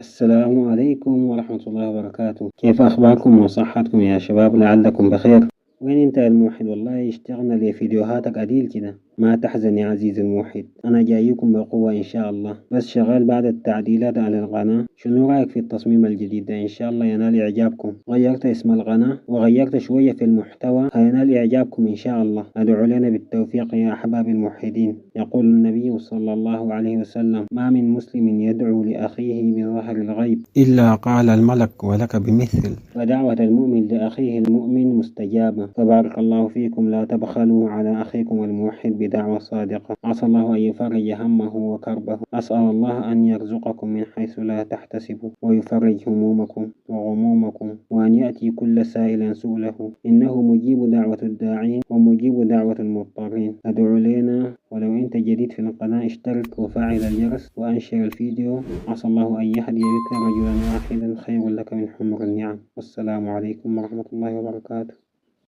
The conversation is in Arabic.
السلام عليكم ورحمة الله وبركاته. كيف أخباركم وصحتكم يا شباب؟ لعلكم بخير. وين انت يا الموحد؟ والله اشتغلنا لفيديوهاتك قليل كده. ما تحزن يا عزيزي الموحد، أنا جايكم بقوة إن شاء الله. بس شغال بعد التعديلات على القناة. شنو رأيك في التصميم الجديد ده؟ إن شاء الله ينال إعجابكم. غيرت اسم القناة وغيرت شوية في المحتوى، هينال إعجابكم إن شاء الله. ادعوا لنا بالتوفيق يا أحباب الموحدين. يقول النبي صلى الله عليه وسلم: ما من مسلم يدعو لأخيه بظهر الغيب إلا قال الملك ولك بمثل. ودعوة المؤمن لأخيه المؤمن مستجابة. فبارك الله فيكم. لا تبخلوا على أخيكم الموحد بدعوة صادقة. عسى الله أن يفرج همه وكربه. أسأل الله أن يرزقكم من حيث لا تحتسبوا، ويفرج همومكم وغمومكم، وأن يأتي كل سائل سؤله، إنه مجيب دعوة الداعين ومجيب دعوة المضطرين. ادعوا لنا. ولو أنت جديد في القناة اشترك وفعل الجرس وأنشر الفيديو. عسى الله أن يهدي بك رجلا واحدا خير لك من حمر النعم. والسلام عليكم ورحمة الله وبركاته.